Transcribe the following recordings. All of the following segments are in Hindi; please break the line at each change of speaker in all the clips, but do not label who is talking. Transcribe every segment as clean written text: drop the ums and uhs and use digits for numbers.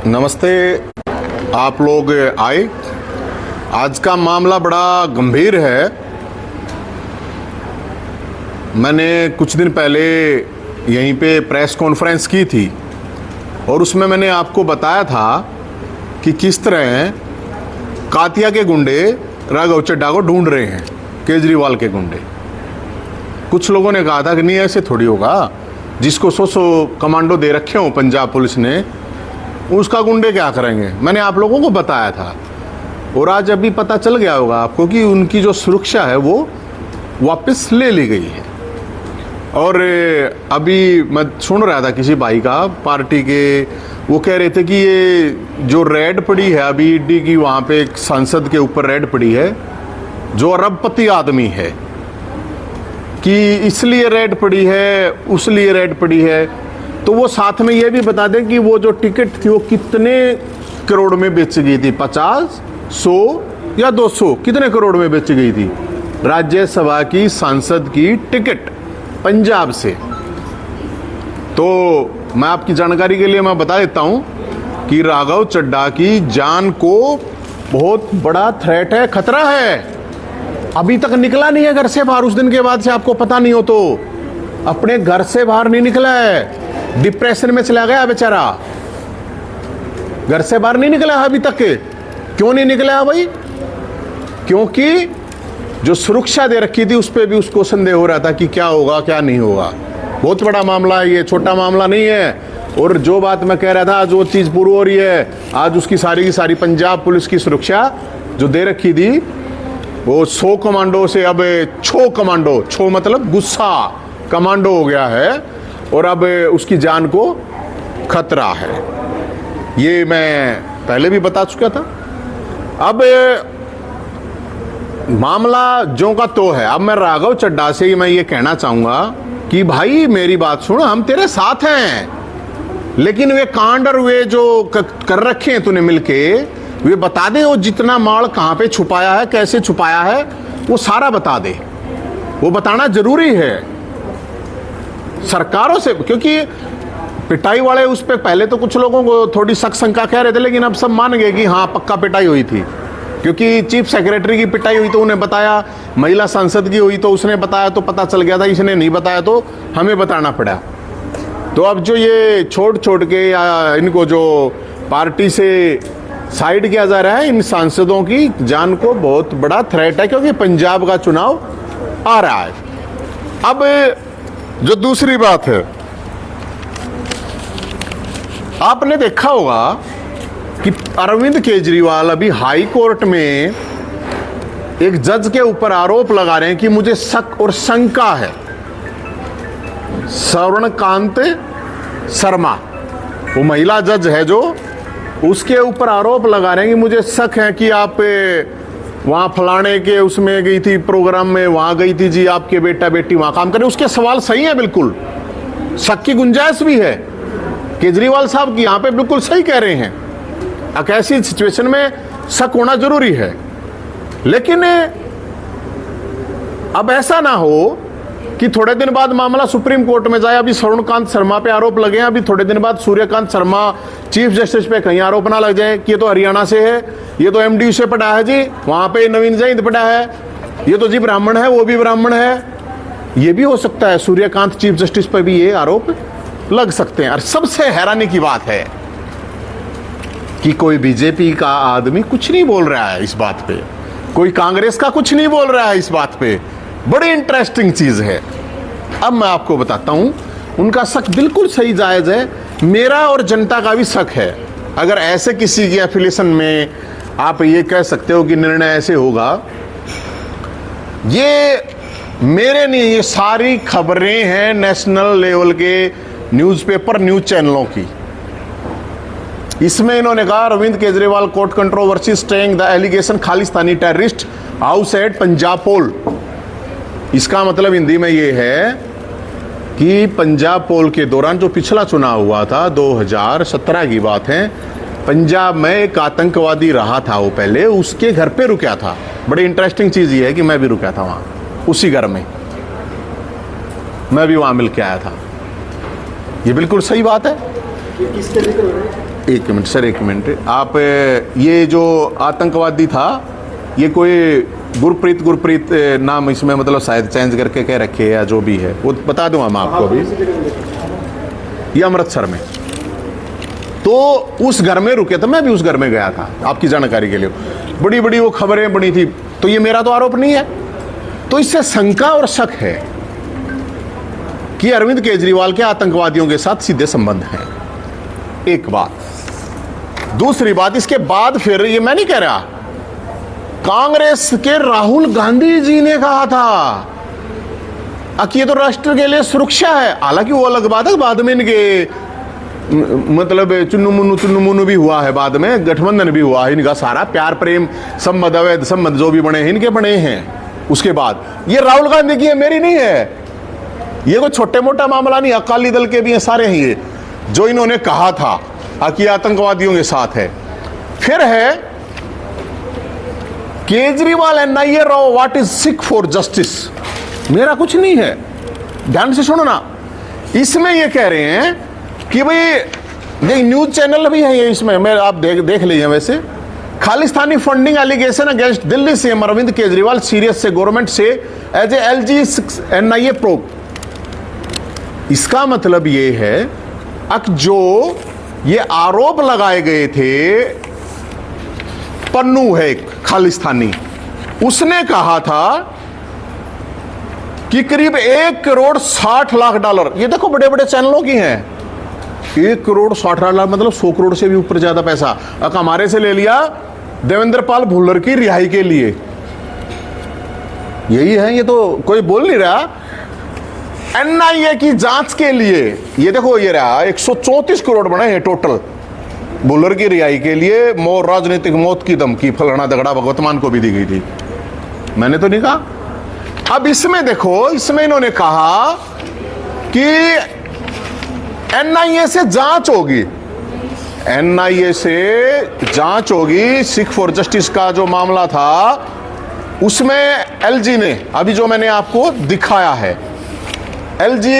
नमस्ते। आप लोग आए। आज का मामला बड़ा गंभीर है। मैंने कुछ दिन पहले यहीं पे प्रेस कॉन्फ्रेंस की थी और उसमें मैंने आपको बताया था कि किस तरह कातिया के गुंडे राघव चड्ढा को ढूंढ रहे हैं, केजरीवाल के गुंडे। कुछ लोगों ने कहा था कि नहीं ऐसे थोड़ी होगा, जिसको 100 कमांडो दे रखे हो पंजाब पुलिस ने, उसका गुंडे क्या करेंगे। मैंने आप लोगों को बताया था और आज अभी पता चल गया होगा आपको कि उनकी जो सुरक्षा है वो वापस ले ली गई है। और अभी मैं सुन रहा था किसी भाई का पार्टी के, वो कह रहे थे कि ये जो रेड पड़ी है अभी ईडी की, वहाँ पे एक सांसद के ऊपर रेड पड़ी है जो अरबपति आदमी है, कि इसलिए रेड पड़ी है, उसलिए रेड पड़ी है। तो वो साथ में ये भी बता दें कि वो जो टिकट थी वो कितने करोड़ में बेच गई थी, 50, 100 या 200, कितने करोड़ में बेच गई थी राज्यसभा की सांसद की टिकट पंजाब से। तो मैं आपकी जानकारी के लिए मैं बता देता हूं कि राघव चड्ढा की जान को बहुत बड़ा थ्रेट है, खतरा है। अभी तक निकला नहीं है घर से बाहर, उस दिन के बाद से आपको पता नहीं हो तो अपने घर से बाहर नहीं निकला है, डिप्रेशन में चला गया बेचारा, घर से बाहर नहीं निकला है अभी तक। क्यों नहीं निकला है भाई? क्योंकि जो सुरक्षा दे रखी थी उस पर भी उसको संदेह हो रहा था कि क्या होगा क्या नहीं होगा। बहुत बड़ा मामला है ये, छोटा मामला नहीं है। और जो बात मैं कह रहा था, आज वो चीज पूरी हो रही है। आज उसकी सारी की सारी पंजाब पुलिस की सुरक्षा जो दे रखी थी वो 100 कमांडो से अब 6 कमांडो, 6 मतलब गुस्सा कमांडो हो गया है और अब उसकी जान को खतरा है। ये मैं पहले भी बता चुका था। अब मामला जो का तो है। अब मैं राघव चड्ढा से ही मैं ये कहना चाहूंगा कि भाई मेरी बात सुन, हम तेरे साथ हैं, लेकिन वे कांड और वे जो कर रखे हैं तूने मिलके, वे बता दे वो जितना माल कहां पे छुपाया है, कैसे छुपाया है, वो सारा बता दे। वो बताना जरूरी है सरकारों से, क्योंकि पिटाई वाले उस पे पहले तो कुछ लोगों को थोड़ी शक शंका कह रहे थे, लेकिन अब सब मान गए कि हाँ पक्का पिटाई हुई थी। क्योंकि चीफ सेक्रेटरी की पिटाई हुई तो उन्हें बताया, महिला सांसद की हुई तो उसने बताया, तो पता चल गया था। इसने नहीं बताया तो हमें बताना पड़ा। तो अब जो ये छोड़ के या इनको जो पार्टी से साइड किया जा रहा है, इन सांसदों की जान को बहुत बड़ा थ्रेट है, क्योंकि पंजाब का चुनाव आ रहा है। अब जो दूसरी बात है, आपने देखा होगा कि अरविंद केजरीवाल अभी हाई कोर्ट में एक जज के ऊपर आरोप लगा रहे हैं कि मुझे शक और शंका है। स्वर्णकांत शर्मा, वो महिला जज है जो, उसके ऊपर आरोप लगा रहे हैं कि मुझे शक है कि आप वहां फलाने के उसमें गई थी, प्रोग्राम में वहां गई थी जी, आपके बेटा बेटी वहां काम करें। उसके सवाल सही है, बिल्कुल शक की गुंजाइश भी है। केजरीवाल साहब की यहां पे बिल्कुल सही कह रहे हैं। अब ऐसी सिचुएशन में शक होना जरूरी है, लेकिन अब ऐसा ना हो कि थोड़े दिन बाद मामला सुप्रीम कोर्ट में जाए। अभी स्वर्णकांत शर्मा पे आरोप लगे हैं, अभी थोड़े दिन बाद सूर्यकांत शर्मा चीफ जस्टिस पे कहीं आरोप ना लग जाए कि ये तो हरियाणा से है, ये तो एमडी से पढ़ा है जी, वहां पे नवीन जैन पढ़ा है, ये तो जी ब्राह्मण है, वो भी ब्राह्मण है। ये भी हो सकता है, सूर्यकांत चीफ जस्टिस पर भी ये आरोप लग सकते हैं। और सबसे हैरानी की बात है कि कोई बीजेपी का आदमी कुछ नहीं बोल रहा है इस बात पे, कोई कांग्रेस का कुछ नहीं बोल रहा है इस बात पे। बड़ी इंटरेस्टिंग चीज है। अब मैं आपको बताता हूं, उनका शक बिल्कुल सही जायज है, मेरा और जनता का भी शक है। अगर ऐसे किसी की एफिलिएशन में आप ये कह सकते हो कि निर्णय ऐसे होगा, ये मेरे नहीं, ये सारी खबरें हैं नेशनल लेवल के न्यूज़पेपर, न्यूज चैनलों की। इसमें इन्होंने कहा Arvind Kejriwal court controversy staying the allegation Khalistani terrorist house at Punjab poll. इसका मतलब हिंदी में ये है कि पंजाब पोल के दौरान जो पिछला चुनाव हुआ था 2017 की बात है, पंजाब में एक आतंकवादी रहा था, वो पहले उसके घर पे रुका था। बड़ी इंटरेस्टिंग चीज ये है कि मैं भी रुका था वहां, उसी घर में मैं भी वहां मिल के आया था। ये बिल्कुल सही बात है।
किसके जिक्र हो रहा है?
एक मिनट सर, एक मिनट। आप ये जो आतंकवादी था, ये कोई गुरप्रीत नाम इसमें मतलब शायद चेंज करके कह रखे या जो भी है, वो बता दूंगा मैं आपको अभी। ये अमृतसर में, तो उस घर में रुके थे, मैं भी उस घर में गया था आपकी जानकारी के लिए। बड़ी बड़ी वो खबरें बनी थी, तो ये मेरा तो आरोप नहीं है। तो इससे शंका और शक है कि अरविंद केजरीवाल के आतंकवादियों के साथ सीधे संबंध हैं। एक बात। दूसरी बात, इसके बाद फिर ये मैं नहीं कह रहा, कांग्रेस के राहुल गांधी जी ने कहा था कि ये तो राष्ट्र के लिए सुरक्षा है। हालांकि वो अलग बात है, बाद में इनके मतलब चुन्नू मुन्नू भी हुआ है, बाद में गठबंधन भी हुआ है, इनका सारा प्यार प्रेम संबंध अवैध संबंध जो भी बने हैं इनके बने हैं। उसके बाद ये राहुल गांधी की है, मेरी नहीं है। ये कोई छोटे मोटा मामला नहीं, अकाली दल के भी हैं सारे हैं ये, जो इन्होंने कहा था कि आतंकवादियों के साथ है। फिर है Kejriwal NIA Rao what is sick for justice. मेरा कुछ नहीं है, ध्यान से सुनो ना। इसमें ये कह रहे हैं कि भाई न्यूज चैनल भी है ये, इसमें मैं आप देख लीजिए। वैसे Khalistani funding allegation against Delhi CM Arvind Kejriwal serious से गवर्नमेंट से as a LG NIA probe. इसका मतलब ये है जो ये आरोप लगाए गए थे, पन्नू है एक खालिस्तानी, उसने कहा था कि करीब 1,60,00,000 डॉलर, ये देखो बड़े बड़े चैनलों की हैं, 1,60,00,000 मतलब 100 करोड़ से भी ऊपर ज्यादा पैसा हमारे से ले लिया देवेंद्र पाल भुल्लर की रिहाई के लिए। यही है, ये तो कोई बोल नहीं रहा। एनआईए की जांच के लिए ये देखो, ये रहा 134 करोड़ बने हैं टोटल भुल्लर की रिहाई के लिए। राजनीतिक मौत की धमकी फलाना दगड़ा भगवतमान को भी दी गई थी, मैंने तो नहीं कहा। अब इसमें देखो, इसमें इन्होंने कहा कि एनआईए से जांच होगी, एनआईए से जांच होगी। सिख फॉर जस्टिस का जो मामला था उसमें एलजी ने, अभी जो मैंने आपको दिखाया है, एलजी,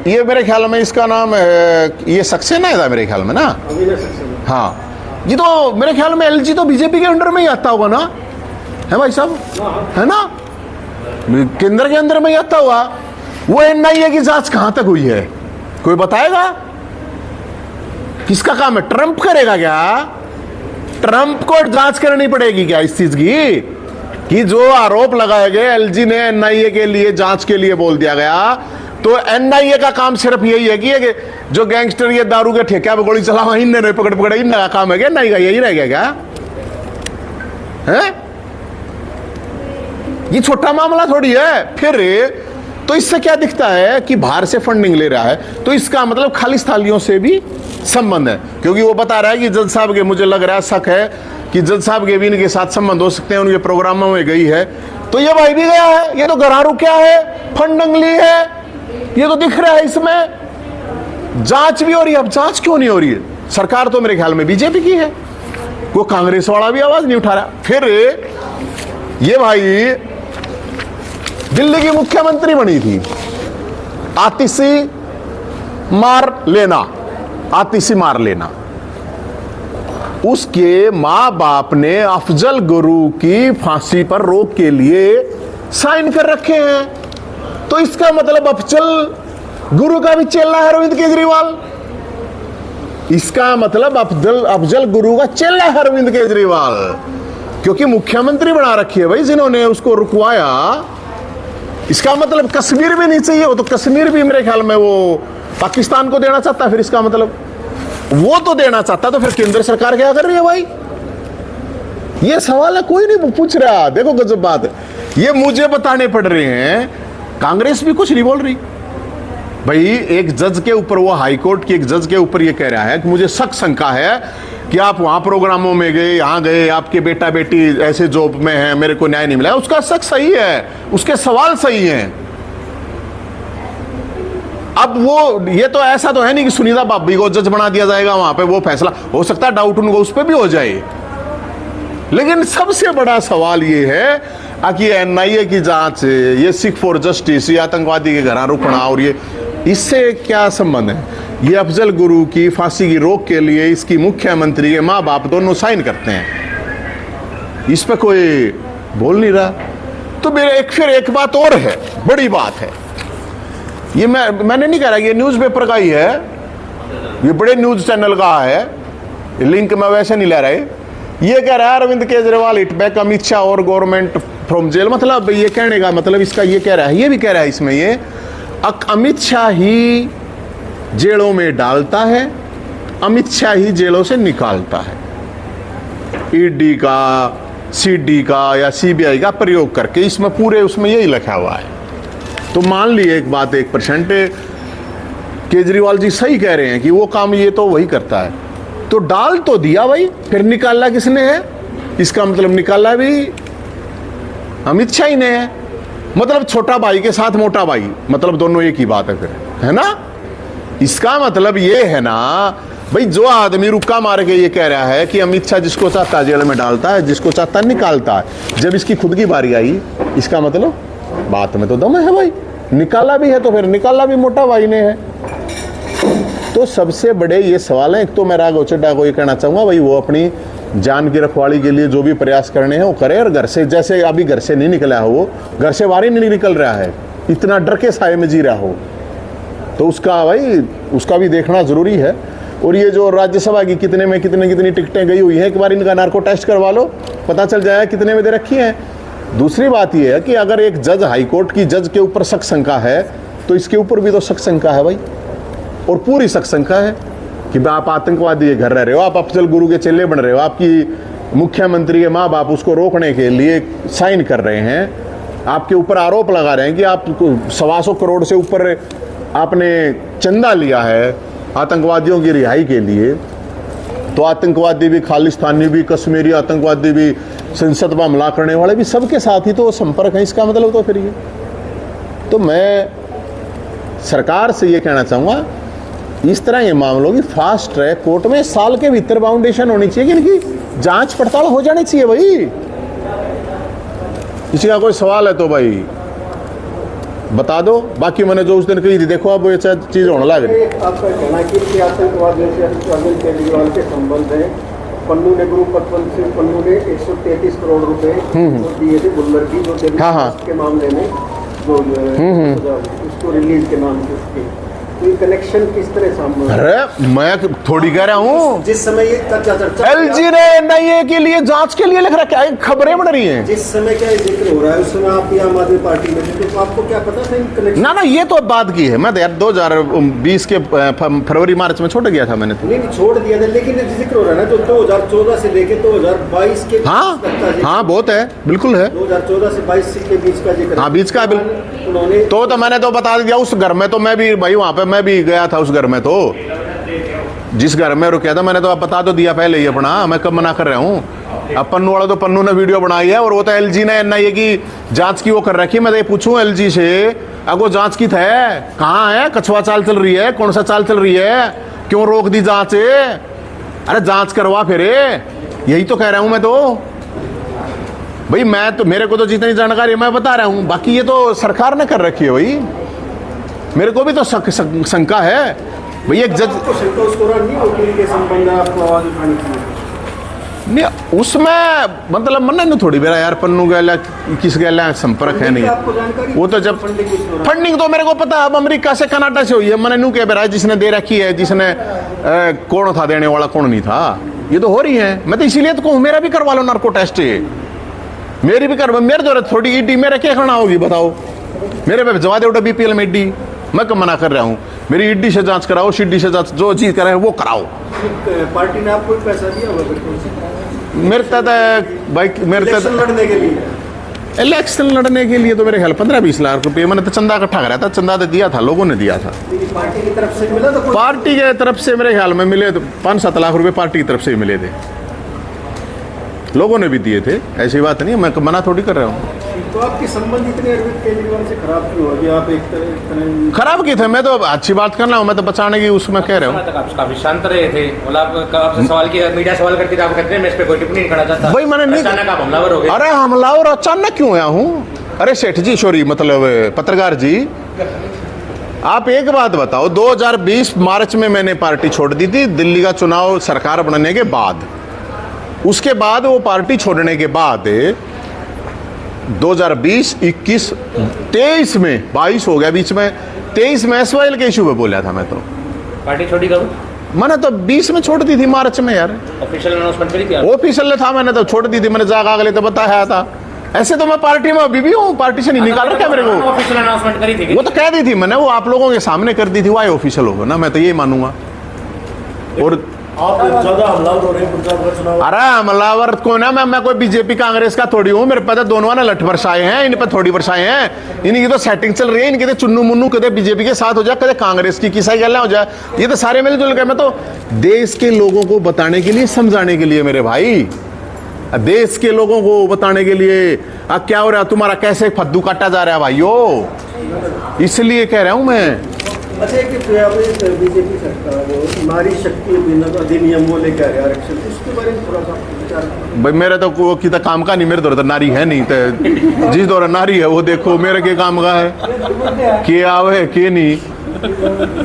ये मेरे ख्याल में इसका नाम है, ये सक्सेना है मेरे ख्याल में ना। हाँ, ये तो मेरे ख्याल में एलजी तो बीजेपी के अंडर में ही आता होगा ना, है भाई साहब, है ना, केंद्र के अंदर में ही आता हुआ। वो एनआईए की जांच कहां तक हुई है, कोई बताएगा? किसका काम है? ट्रंप करेगा क्या? ट्रंप को जांच करनी पड़ेगी क्या इस चीज की कि जो आरोप लगाए गए एलजी ने एनआईए के लिए जांच के लिए बोल दिया गया? तो एनआईए का काम सिर्फ यही है कि जो गैंगस्टर ये दारू के ठेका पे गोली चलावा, इनने पकड़ इनका काम है क्या? एनआईए का यही रह गया क्या है? ये छोटा मामला थोड़ी है। फिर तो इससे क्या दिखता है कि बाहर से फंडिंग ले रहा है, तो इसका मतलब खालिस्तानियों से भी संबंध है, क्योंकि वो बता रहा है कि जज साहब के, मुझे लग रहा है, शक है कि जज साहब के भी इनके साथ संबंध हो सकते हैं, उनके प्रोग्रामों में गई है। तो ये भाई भी गया है, ये तो गरारू क्या है, फंडंगली है, ये तो दिख रहा है। इसमें जांच भी हो रही है। अब जांच क्यों नहीं हो रही है? सरकार तो मेरे ख्याल में बीजेपी की है, वो कांग्रेस वाला भी आवाज नहीं उठा रहा। फिर ये भाई दिल्ली की मुख्यमंत्री बनी थी आतिशी मार लेना, उसके मां बाप ने अफजल गुरु की फांसी पर रोक के लिए साइन कर रखे हैं। तो इसका मतलब अफजल गुरु का भी चेला है अरविंद केजरीवाल। इसका मतलब अफजल गुरु का चेला है अरविंद केजरीवाल, क्योंकि मुख्यमंत्री बना रखी है भाई जिन्होंने उसको रुकवाया। इसका मतलब कश्मीर भी नहीं चाहिए, वो तो कश्मीर भी मेरे ख्याल में वो पाकिस्तान को देना चाहता है। फिर इसका मतलब वो तो देना चाहता, तो फिर केंद्र सरकार क्या कर रही है भाई? ये सवाल है, कोई नहीं पूछ रहा। देखो गजब बात है, ये मुझे बताने पड़ रहे हैं, कांग्रेस भी कुछ नहीं बोल रही भाई। एक जज के ऊपर, वो हाई कोर्ट के एक जज के ऊपर ये कह रहा है कि मुझे शंका है कि आप वहां प्रोग्रामों में गए, यहां गए, आपके बेटा बेटी ऐसे जॉब में है, मेरे को न्याय नहीं मिला। उसका शक सही है, उसके सवाल सही हैं। अब वो ये तो ऐसा तो है नहीं कि सुनीता बाबी को जज बना दिया जाएगा, वहां पे वो फैसला हो सकता है, डाउट उनको उस पर भी हो जाए। लेकिन सबसे बड़ा सवाल ये है कि एनआईए की जांच, ये सिख फॉर जस्टिस, ये आतंकवादी के घर रुकना, और ये इससे क्या संबंध है? ये अफजल गुरु की फांसी की रोक के लिए इसकी मुख्यमंत्री के माँ बाप दोनों साइन करते हैं, इस पर कोई बोल नहीं रहा। तो मेरे फिर एक बात और है, बड़ी बात है, ये मैंने नहीं कह रहा, ये न्यूज़पेपर का ही है, ये बड़े न्यूज़ चैनल का है, लिंक मैं वैसे नहीं ले रहा है। ये कह रहा है अरविंद केजरीवाल हिट बैक अमित शाह और गवर्नमेंट फ्रॉम जेल, मतलब ये कहने का मतलब इसका ये कह रहा है, ये भी कह रहा है इसमें ये अमित शाह ही जेलों में डालता है, अमित शाह ही जेलों से निकालता है, ईडी का, सीडी का या सीबीआई का प्रयोग करके, इसमें पूरे उसमें यही लिखा हुआ है। तो मान लिए एक बात 1% केजरीवाल जी सही कह रहे हैं कि वो काम ये तो वही करता है, तो डाल तो दिया भाई, फिर निकाला किसने है? इसका मतलब निकाला भी अमित शाह ही ने है, मतलब छोटा भाई के साथ मोटा भाई, मतलब दोनों एक ही बात है फिर, है ना? इसका मतलब ये है ना भाई, जो आदमी रुक्का मार के ये कह रहा है कि अमित शाह जिसको चाहता जेल में डालता है, जिसको चाहता निकालता है, जब इसकी खुद की बारी आई, इसका मतलब बात में तो दम है भाई, निकाला भी है तो फिर निकाला भी मोटा भाई ने है। तो सबसे बड़े ये सवाल है। एक तो मैं राघव चड्ढा को ये कहना चाहूंगा भाई, वो अपनी जान की रखवाली के लिए जो भी प्रयास करने हैं वो करे, और घर से, जैसे अभी घर से नहीं निकला हो, वो घर से बाहर ही नहीं निकल रहा है, इतना डर के साए में जी रहा हो, तो उसका भाई उसका भी देखना जरूरी है। और ये जो राज्यसभा की कितने में कितनी टिकटें गई हुई हैं, एक बार इनका नार्को टेस्ट करवा लो, पता चल जाएगा कितने में दे रखी हैं। दूसरी बात ये है कि अगर एक जज, हाईकोर्ट की जज के ऊपर शक शंका है, तो इसके ऊपर भी तो शक शंका है भाई, और पूरी शक शंका है कि आप आतंकवादी के घर रह रहे हो, आप अफजल गुरु के चेले बन रहे हो, आपकी मुख्यमंत्री के माँ बाप उसको रोकने के लिए साइन कर रहे हैं, आपके ऊपर आरोप लगा रहे हैं कि आप 125 करोड़ से ऊपर आपने चंदा लिया है आतंकवादियों की रिहाई के लिए। तो आतंकवादी भी, खालिस्तानी भी, कश्मीरी आतंकवादी भी, संसद में हमला करने वाले भी, सबके साथ ही तो संपर्क है। इसका मतलब तो फिर ये, तो मैं सरकार से ये कहना चाहूँगा, इस तरह ये मामलों की फास्ट ट्रैक कोर्ट में साल के भीतर बाउंडेशन होनी चाहिए कि इनकी जांच पड़ताल हो जानी चाहिए भाई। किसी का कोई सवाल है तो भाई बता दो, बाकी मैंने जो उस दिन कही थी, देखो अब ये चीज होने लग रही।
आपका कहना है कि आतंकवादियों से अरविंद केजरीवाल के संबंध है। पन्नू ने ग्रुप पतवंत सिंह पन्नू ने 133 करोड़ रुपए दिए थे गुलबर की, जो के मामले में जो उसको रिलीज के नाम से उसके, तो ये कनेक्शन किस तरह सामने?
अरे मैं थोड़ी कह रहा हूँ,
जिस समय ये चर्चा
एलजी ने एनआईए के लिए जांच के लिए लिख रखा है, खबरें बन रही हैं,
जिस समय क्या जिक्र हो रहा है उस समय आप आम आदमी पार्टी में थे, तो आपको क्या पता था इन कनेक्शन?
ना ये तो बात की है, मैं यार 2020 के फरवरी मार्च में छोड़ गया था मैंने तो।
नहीं छोड़ दिया था, लेकिन जिक्र हो रहा है ना, जो 2014 से लेके 2022 के,
हाँ बहुत है, बिल्कुल है,
2014 से 22 के बीच का जिक्र,
हाँ बीच का,
उन्होंने
तो मैंने तो बता दिया। उस घर में तो मैं भी भाई, वहां पे मैं भी गया था उस घर में, तो जिस घर में रुका था मैंने तो आप बता तो दिया पहले ही अपना, मैं कब मना कर रहा हूँ। अब पन्नू वाला तो पन्नू ने वीडियो बनाई है, और वो तो एलजी ने एनआईए की जांच की वो कर रखी है। मैं तो पूछूं एलजी से, अगो जांच की थे, कहाँ है, कछुआ चाल चल रही है, कौन सा चाल चल रही है, क्यों रोक दी जांच? अरे जांच करवा फिर, यही तो कह रहा हूं मैं तो भाई। मैं तो, मेरे को तो जितनी जानकारी मैं बता रहा हूं, बाकी ये तो सरकार ने कर रखी है भाई। मेरे को भी तो शंका है भाई, एक जज नहीं उसमें मतलब मन नहीं थोड़ी बेरा यार, पन्नू गैला किस गैला संपर्क है नहीं, वो तो जब फंडिंग तो मेरे को पता है, अब अमेरिका से कनाडा से हुई है, मैंने नू कह बेरा जिसने दे रखी है, जिसने कौन था देने वाला, कौन नहीं था, ये तो हो रही है। मैं तो इसीलिए तो कहूँ मेरा भी करवा लो नार्को टेस्ट, मेरी भी करवा, मेरे जो थोड़ी ईडी मेरे क्या करना होगी बताओ, मेरे पे जवा दे बीपीएल में ईडी, मैं कब मना कर रहा हूँ? मेरी ईडी से जांच कराओ, सीडी से जांच, जो चीज कराए वो कराओ।
पार्टी ने आपको पैसा दिया होगा
मेरे तहत भाई, मेरे तहत
लड़ने के लिए,
इलेक्शन लड़ने के लिए तो मेरे ख्याल 15-20 लाख रुपए मैंने तो चंदा इकट्ठा कराया था, चंदा तो दिया था, लोगों ने दिया था,
पार्टी की तरफ से मिला था।
पार्टी के तरफ से मेरे ख्याल में मिले तो 5-7 लाख रुपए पार्टी की तरफ से मिले थे, लोगों ने भी दिए थे, ऐसी बात नहीं है, मैं मना थोड़ी कर रहा हूँ।
तो आपके संबंध इतने अरविंद केजरीवाल से खराब क्यों हो गया? आप एक तरह
खराब की थे, मैं तो अच्छी बात करना हूँ, मैं तो बचाने की उसमें कह रहा हूँ।
आप काफी शांत रहे थे, आपसे सवाल किया, मीडिया सवाल करती थी, आप कहते हैं मैं इस पे कोई टिप्पणी नहीं करना चाहता।
भाई मैंने नहीं,
अचानक आप हमलावर हो गए।
अरे हमलावर अचानक क्यों आया हूँ? अरे सेठ जी, सॉरी, मतलब पत्रकार जी, आप एक बात बताओ, 2020 मार्च में मैंने पार्टी छोड़ दी थी, दिल्ली का चुनाव सरकार बनने के बाद। उसके बाद वो पार्टी छोड़ने के बाद 2020, 21, 23 में 22 हो गया बीच में, 23 में एसवाईएल के इशू पे बोला था मैं तो।
पार्टी छोड़ी कब?
मैंने तो 20 में छोड़ दी थी, मार्च में यार।
ऑफिशियल अनाउंसमेंट करी थी आप?
ऑफिशियल था, मैंने तो छोड़ दी थी, मैंने जागा अगले तो बताया था। ऐसे तो मैं पार्टी में अभी भी हूँ, पार्टी से नहीं निकाल रखा मेरे को।
ऑफिशियल अनाउंसमेंट करी थी?
वो तो कह दी थी मैंने, वो आप लोगों के सामने कर दी थी, वो ऑफिशियल होगा ना, मैं तो यही मानूंगा। और
आप ज्यादा हमलावर हो रहे हैं पंजाब का चुनाव।
अरे हमलावर को ना, मैं कोई बीजेपी कांग्रेस का थोड़ी हूँ, मेरे पता दोनों ना लठ बरसाए हैं, इन पे थोड़ी बरसाए हैं। इनकी तो सेटिंग चल रही है, इनके तो चुन्नू मुन्नू कदे बीजेपी के साथ हो जाए, कदे कांग्रेस की किसा गल हो जाए, ये तो सारे मिलजुल के। मैं तो देश के लोगों को बताने के लिए, समझाने के लिए मेरे भाई, देश के लोगों को बताने के लिए क्या हो रहा है, तुम्हारा कैसे फद्दू काटा जा रहा है भाइयों, इसलिए कह रहा हूं मैं।
अच्छा, कि बीजेपी सरकार नारी शक्ति अधिनियम वो लेकर आ रहे आरक्षण, उसके बारे में थोड़ा सा विचार।
भाई मेरा तो वो की काम का नहीं, मेरे दौर तो नारी है नहीं, तो जिस दौर नारी है वो देखो मेरे के काम का है, के आवे के नहीं।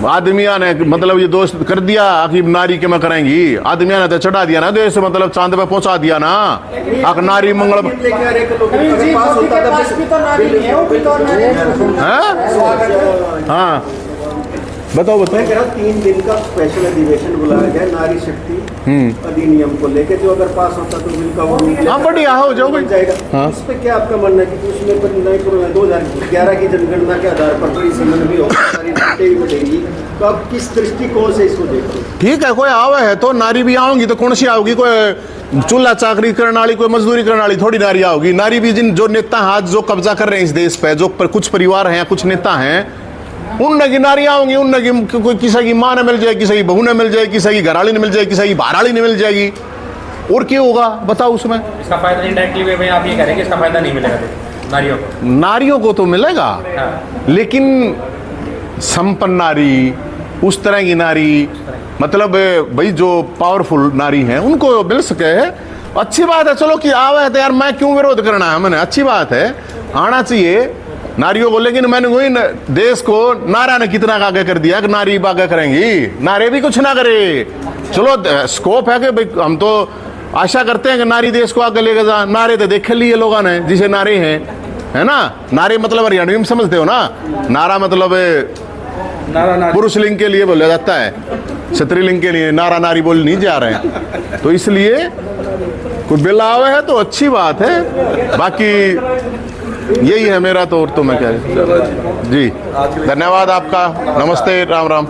आदमिया ने मतलब ये दोस्त कर दिया कि नारी के मैं करेंगी, आदमिया ने तो चढ़ा दिया ना देश, मतलब चांद पे पहुंचा दिया ना। आख नारी मंगल हाँ बताओ बताओ।
मैं कह रहा हूँ 3 दिन का स्पेशल अधिवेशन बुलाया गया नारी शक्ति अधिनियम को लेकर, जो अगर पास होता तो बिल का वो
हाँ बढ़िया हो
जाएगा।
हाँ।
इस पे क्या आपका मानना है कि उसमें 2011 की जनगणना के आधार पर बड़ी समझ भी होगी, सारी बातें भी बढ़ेगी, तो आप किस दृष्टिकोण से इसको देखते हैं?
ठीक है, कोई आवे है तो नारी भी आओगी, तो कौन सी आओगी, कोई चूल्हा चाकरी करने वाली, कोई मजदूरी करने वाली थोड़ी नारी आओगी। नारी भी जिन जो नेता हाथ जो कब्जा कर रहे हैं इस देश पे, जो कुछ परिवार हैं, कुछ नेता हैं, उन की नारियां होंगी, उन की कोई किसी की माँ ने मिल जाएगी, किसी की बहू ने मिल जाएगी, किसी की घराली ने मिल जाएगी, किसी की बहराली ने मिल जाएगी, और क्या होगा बताओ उसमें?
इसका फायदा इनडायरेक्टली वे में आप ये कह रहे हैं कि इसका फायदा नहीं मिलेगा नारियों को?
नारियों को तो मिलेगा,
हाँ।
लेकिन संपन्न नारी, उस तरह की नारी, मतलब भाई जो पावरफुल नारी हैं उनको मिल सके, अच्छी बात है। चलो कि आवे तो यार, मैं क्यों विरोध करना है, मैंने अच्छी बात है, आना चाहिए नारियों को। लेकिन मैंने वही देश को नारा ने कितना आगे कर दिया कि नारी आगे करेंगी, नारे भी कुछ ना करे। चलो स्कोप है कि भाई हम तो आशा करते हैं कि नारी देश को आगे लेके जा। नारे तो देखे लिए लोगों ने, जिसे नारे हैं, है ना। नारे मतलब हरियाणवी में समझते हो ना, नारा मतलब पुरुष लिंग के लिए बोला जाता है, स्त्रीलिंग के लिए नारा नारी बोल नहीं जा रहे हैं। तो इसलिए कोई बिल आवे है तो अच्छी बात है, बाकी यही है मेरा तो मैं क्या जी। धन्यवाद आपका, नमस्ते, राम राम।